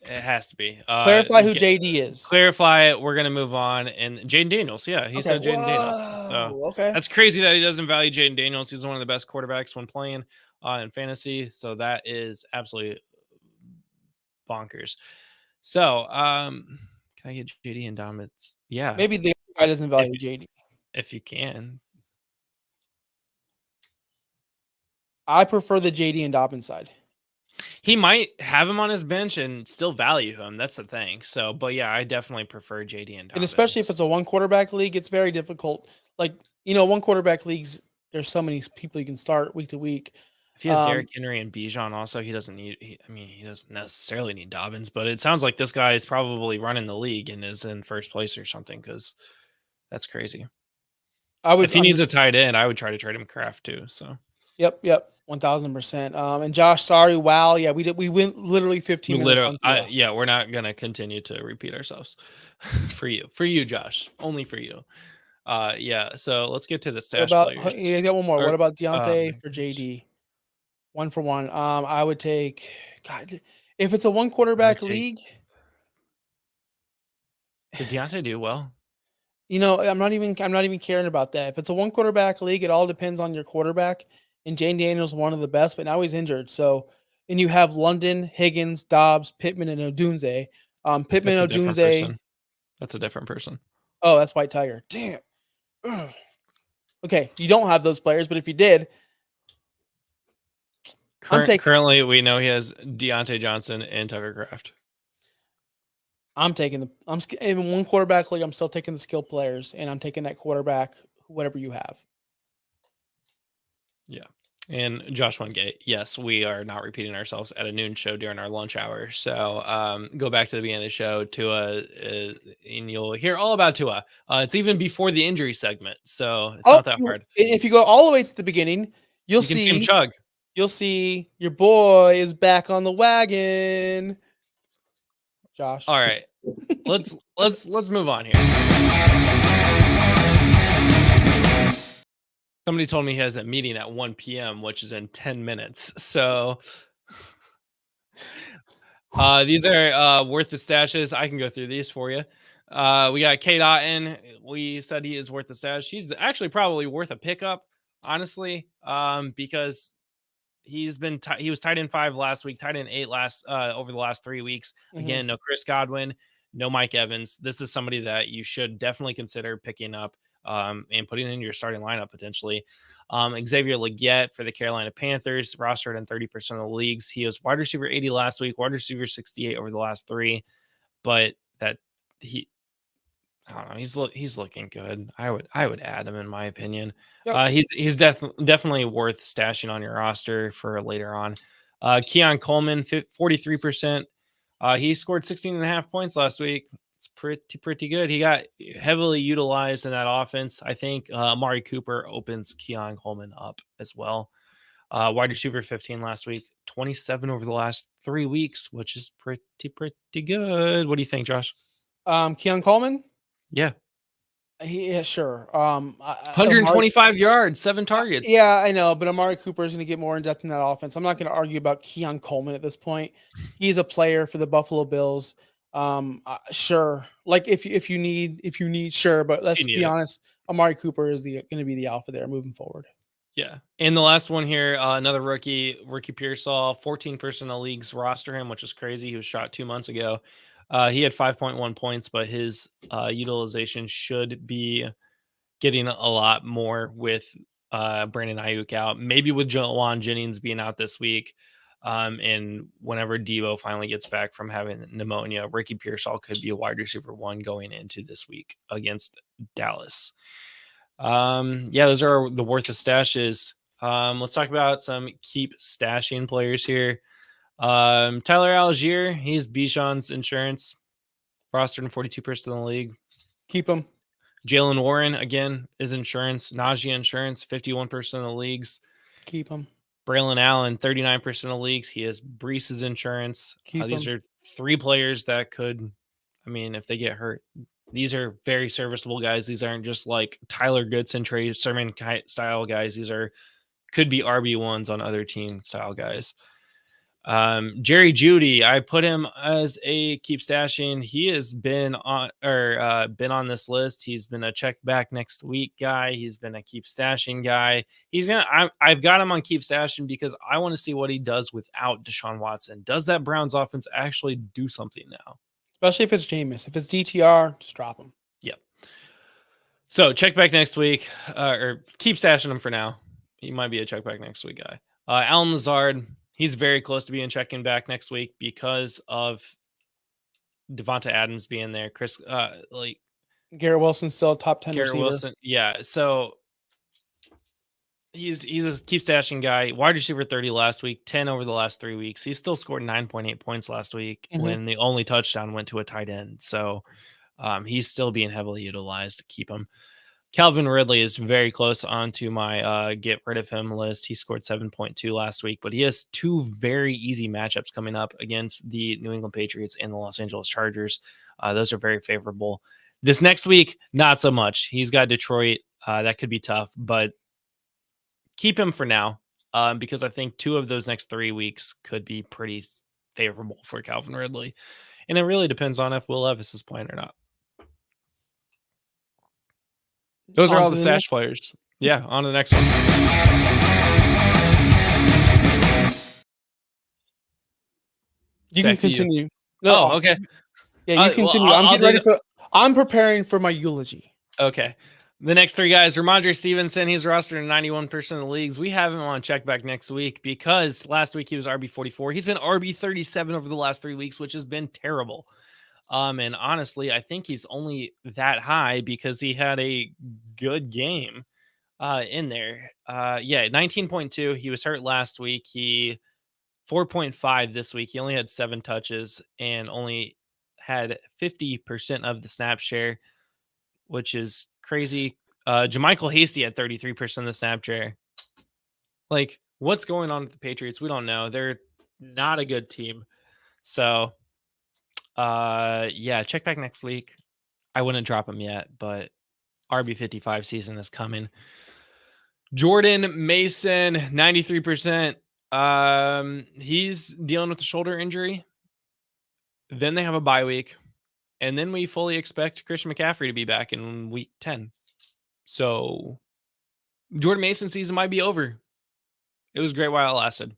It has to be. Clarify who JD is. Clarify it. We're going to move on. And Jaden Daniels. Yeah, he said Jaden Daniels. So okay. That's crazy that he doesn't value Jaden Daniels. He's one of the best quarterbacks when playing in fantasy. So that is absolutely bonkers. So can I get JD and Dobbins? Yeah. Maybe the other guy doesn't value JD. If you can. I prefer the JD and Dobbins side. He might have him on his bench and still value him. That's the thing. So, but yeah, I definitely prefer JD and Dobbins. And especially if it's a 1 quarterback league, it's very difficult. 1 quarterback leagues, there's so many people you can start week to week. If he has Derrick Henry and Bijan also, he doesn't necessarily need Dobbins, but it sounds like this guy is probably running the league and is in first place or something, because that's crazy. If he needs a tight end, I would try to trade him Kraft too. So Yep, 1000%. And Josh, sorry, wow, yeah, we went literally 15 minutes. We're not gonna continue to repeat ourselves for you, Josh, only for you. Yeah. So let's get to the stash players. You got one more. What about Deontay for JD? 1 for 1. I would take. God, if it's a one quarterback league, did Deontay do well? I'm not even caring about that. If it's a one quarterback league, it all depends on your quarterback. And Jane Daniels one of the best, but now he's injured. So, and you have London, Higgins, Dobbs, Pittman, and Odunze. Pittman, Odunze. That's a different person. Oh, that's White Tiger. Damn. Ugh. Okay, you don't have those players, but if you did, currently we know he has Deontay Johnson and Tucker Kraft. I'm in one quarterback league. I'm still taking the skill players, and I'm taking that quarterback, whatever you have. Yeah. And Josh Wingate, yes, we are not repeating ourselves at a noon show during our lunch hour. So go back to the beginning of the show, Tua, and you'll hear all about Tua. It's even before the injury segment, so it's not that hard. If you go all the way to the beginning, you can see him chug. You'll see your boy is back on the wagon. Josh. All right, let's move on here. Somebody told me he has a meeting at 1 p.m., which is in 10 minutes. So these are worth the stashes. I can go through these for you. We got K. Dotton. We said he is worth the stash. He's actually probably worth a pickup, honestly, because he was tight end 5 last week, tight end 8 over the last 3 weeks. Again, no Chris Godwin, no Mike Evans. This is somebody that you should definitely consider picking up and putting in your starting lineup potentially. Xavier Legette for the Carolina Panthers, rostered in 30% of the leagues. He was wide receiver 80 last week, wide receiver 68 over the last 3, but I don't know. He's looking good. I would add him in my opinion. Yep. He's definitely worth stashing on your roster for later on. Keon Coleman, 43%. He scored 16.5 points last week. It's pretty good. He got heavily utilized in that offense. I think Amari Cooper opens Keon Coleman up as well. Wide receiver 15 last week, 27 over the last 3 weeks, which is pretty good. What do you think, Josh? Keon Coleman? Yeah. Yeah, sure. 125 yards, 7 targets. Yeah, I know, but Amari Cooper is going to get more in depth in that offense. I'm not going to argue about Keon Coleman at this point. He's a player for the Buffalo Bills. Sure. Like if you need, sure, but let's be honest, Amari Cooper is going to be the alpha there moving forward. Yeah. And the last one here, another rookie Pearsall, 14% of leagues roster him, which is crazy. He was shot 2 months ago. He had 5.1 points, but his utilization should be getting a lot more with Brandon Ayuk out, maybe with Juwan Jennings being out this week. And whenever Debo finally gets back from having pneumonia, Ricky Pearsall could be a wide receiver 1 going into this week against Dallas. Those are the worth of stashes. Let's talk about some keep stashing players here. Tyler Algier, he's Bijan's insurance, rostered in 42% of the league. Keep him. Jalen Warren, again, is insurance. Najee insurance, 51% of the leagues. Keep him. Braylon Allen, 39% of leagues. He is Breece's insurance. These are 3 players that could, if they get hurt, these are very serviceable guys. These aren't just like Tyler Goodson, Trey Sermon style guys. These could be RB1s on other team style guys. Jerry Jeudy, I put him as a keep stashing. He has been on this list. He's been a check back next week guy. He's been a keep stashing guy. I've got him on keep stashing because I want to see what he does without Deshaun Watson. Does that Browns offense actually do something now? Especially if it's Jameis. If it's DTR, just drop him. Yep. So check back next week, or keep stashing him for now. He might be a check back next week guy. Allen Lazard, he's very close to being checking back next week because of Devonta Adams being there. Garrett Wilson's still a top 10 Garrett receiver. Wilson, yeah. So He's a keep stashing guy. Wide receiver 30 last week, 10 over the last 3 weeks. He still scored 9.8 points last week when the only touchdown went to a tight end. So he's still being heavily utilized to keep him. Calvin Ridley is very close onto my get rid of him list. He scored 7.2 last week, but he has 2 very easy matchups coming up against the New England Patriots and the Los Angeles Chargers. Those are very favorable. This next week, not so much. He's got Detroit. That could be tough, but keep him for now because I think 2 of those next 3 weeks could be pretty favorable for Calvin Ridley. And it really depends on if Will Levis is playing or not. Those are all the stash players. Yeah, on to the next one. You can continue. No, okay. Yeah, you continue. Well, I'm getting ready I'm preparing for my eulogy. Okay. The next 3 guys, Ramondre Stevenson, he's rostered in 91% of the leagues. We have him on check back next week because last week he was RB44. He's been RB37 over the last 3 weeks, which has been terrible. And honestly, I think he's only that high because he had a good game in there. 19.2. He was hurt last week. He 4.5 this week. He only had 7 touches and only had 50% of the snap share, which is crazy. JaMychal Hasty at 33% of the snap share. Like, what's going on with the Patriots? We don't know. They're not a good team. So, check back next week. I wouldn't drop him yet, but RB55 season is coming. Jordan Mason, 93%. He's dealing with a shoulder injury. Then they have a bye week. And then we fully expect Christian McCaffrey to be back in week 10. So Jordan Mason's season might be over. It was great while it lasted.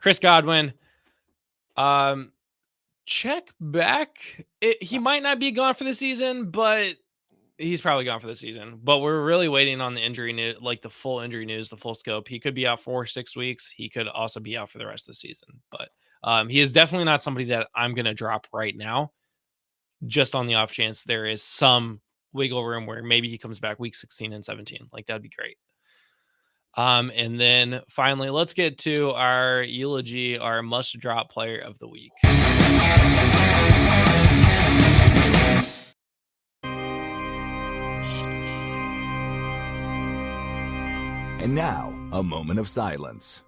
Chris Godwin, check back. He might not be gone for the season, but he's probably gone for the season. But we're really waiting on the injury news, like the full injury news, the full scope. He could be out for 6 weeks. He could also be out for the rest of the season. But he is definitely not somebody that I'm going to drop right now, just on the off chance there is some wiggle room where maybe he comes back week 16 and 17. Like, that'd be great. And then finally, let's get to our eulogy, our must drop player of the week. And now, a moment of silence.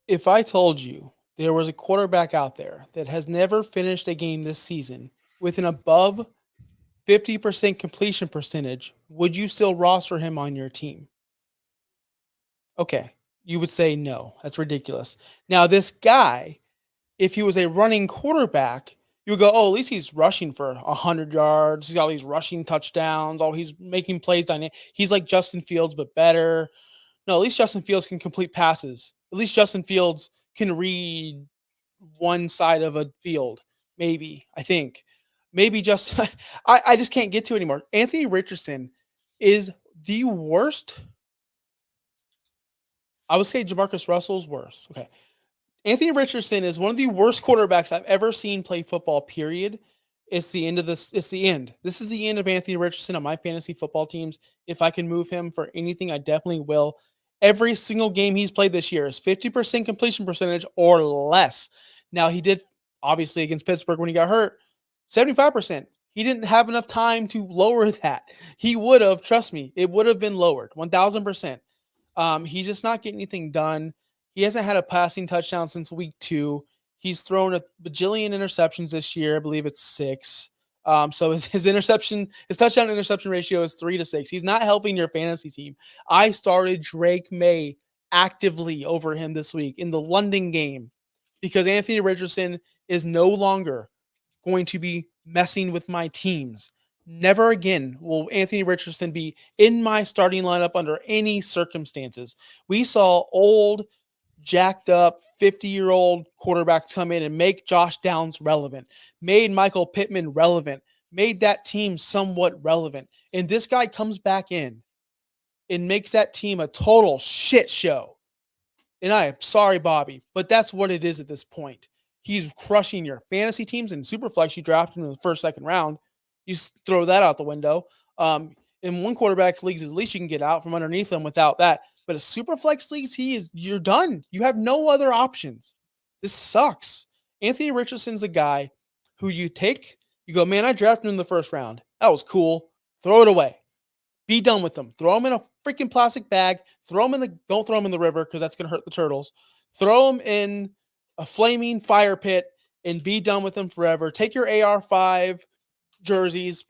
If I told you there was a quarterback out there that has never finished a game this season with an above 50% completion percentage, would you still roster him on your team? Okay, you would say no. That's ridiculous. Now, this guy, if he was a running quarterback, you would go, oh, at least he's rushing for 100 yards. He's got all these rushing touchdowns. Oh, he's making plays. He's like Justin Fields, but better. No, at least Justin Fields can complete passes. At least Justin Fields can read one side of a field. Maybe, I think. Maybe just I just can't get to it anymore. Anthony Richardson is the worst. I would say Jamarcus Russell's worse. Okay. Anthony Richardson is one of the worst quarterbacks I've ever seen play football, period. It's the end of this. It's the end. This is the end of Anthony Richardson on my fantasy football teams. If I can move him for anything, I definitely will. Every single game he's played this year is 50% completion percentage or less. Now, he did, obviously, against Pittsburgh when he got hurt, 75%. He didn't have enough time to lower that. He would have, trust me, it would have been lowered 1,000%. He's just not getting anything done. He hasn't had a passing touchdown since week 2. He's thrown a bajillion interceptions this year. I believe it's 6. So his touchdown interception ratio is 3-6. He's not helping your fantasy team. I started Drake May actively over him this week in the London game because Anthony Richardson is no longer going to be messing with my teams. Never again will Anthony Richardson be in my starting lineup under any circumstances. We saw old, jacked up 50-year-old quarterbacks come in and make Josh Downs relevant, made Michael Pittman relevant, made that team somewhat relevant. And this guy comes back in and makes that team a total shit show. And I am sorry, Bobby, but that's what it is at this point. He's crushing your fantasy teams and Superflex. You drafted him in the first, second round. You throw that out the window. In one quarterback leagues, at least you can get out from underneath him without that. But a super flex leagues, you're done. You have no other options. This sucks. Anthony Richardson's a guy who you go, man, I drafted him in the first round. That was cool. Throw it away. Be done with them. Throw them in a freaking plastic bag. Don't throw them in the river because that's going to hurt the turtles. Throw them in a flaming fire pit and be done with them forever. Take your AR-5 jerseys,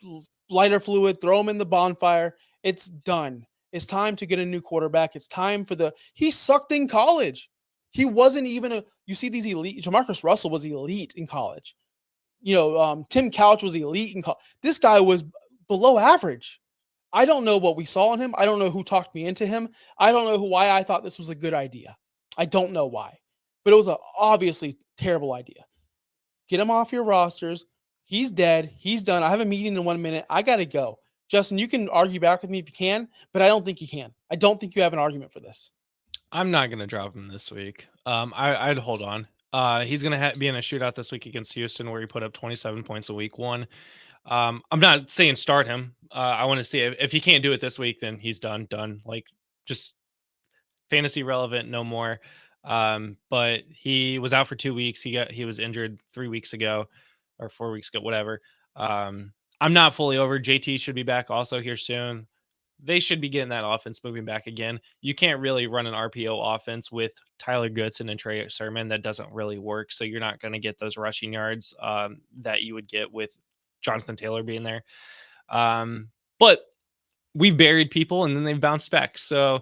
lighter fluid, throw them in the bonfire. It's done. It's time to get a new quarterback. It's time he sucked in college. He wasn't even you see these elite, Jamarcus Russell was elite in college. Tim Couch was elite in college. This guy was below average. I don't know what we saw in him. I don't know who talked me into him. I don't know why I thought this was a good idea. I don't know why, but it was an obviously terrible idea. Get him off your rosters. He's dead. He's done. I have a meeting in 1 minute. I got to go. Justin, you can argue back with me if you can, but I don't think you can. I don't think you have an argument for this. I'm not going to drop him this week. I'd hold on. He's going to be in a shootout this week against Houston where he put up 27 points in week 1. I'm not saying start him. I want to see if he can't do it this week, then he's done. Like, just fantasy relevant, no more. But he was out for 2 weeks. He was injured 3 weeks ago or 4 weeks ago, whatever. I'm not fully over. JT should be back also here soon. They should be getting that offense moving back again. You can't really run an RPO offense with Tyler Goodson and Trey Sermon. That doesn't really work. So you're not going to get those rushing yards that you would get with Jonathan Taylor being there. But we've buried people and then they've bounced back. So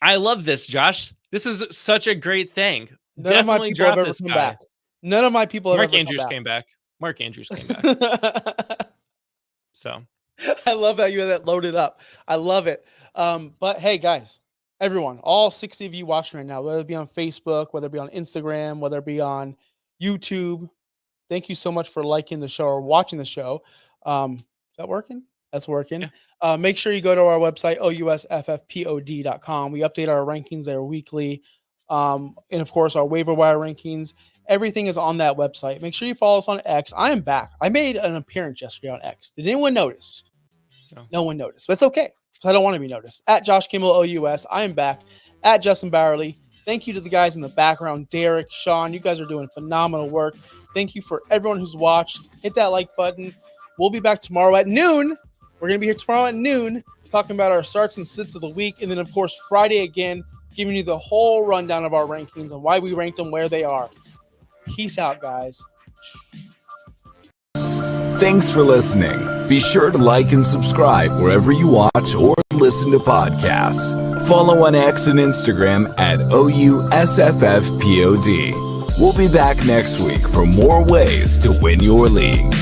I love this, Josh. This is such a great thing. None of my people have ever come back. None of my people have ever come back. Mark Andrews came back. So I love how you had that loaded up. I love it. But hey, guys, everyone, all 60 of you watching right now, whether it be on Facebook, whether it be on Instagram, whether it be on YouTube, thank you so much for liking the show or watching the show. Is that working? That's working. Yeah. Make sure you go to our website, ousffpod.com. We update our rankings there weekly. And of course, our waiver wire rankings. Everything is on that website. Make sure you follow us on X. I am back. I made an appearance yesterday on X. Did anyone notice? No one noticed. But it's okay, because I don't want to be noticed. At Josh Kimmel OUS. I am back. At Justin Bowerly. Thank you to the guys in the background. Derek, Sean, you guys are doing phenomenal work. Thank you for everyone who's watched. Hit that like button. We'll be back tomorrow at noon. We're going to be here tomorrow at noon talking about our starts and sits of the week. And then, of course, Friday again, giving you the whole rundown of our rankings and why we ranked them where they are. Peace out, guys. Thanks for listening. Be sure to like and subscribe wherever you watch or listen to podcasts. Follow on X and Instagram at OUSFFPOD. We'll be back next week for more ways to win your league.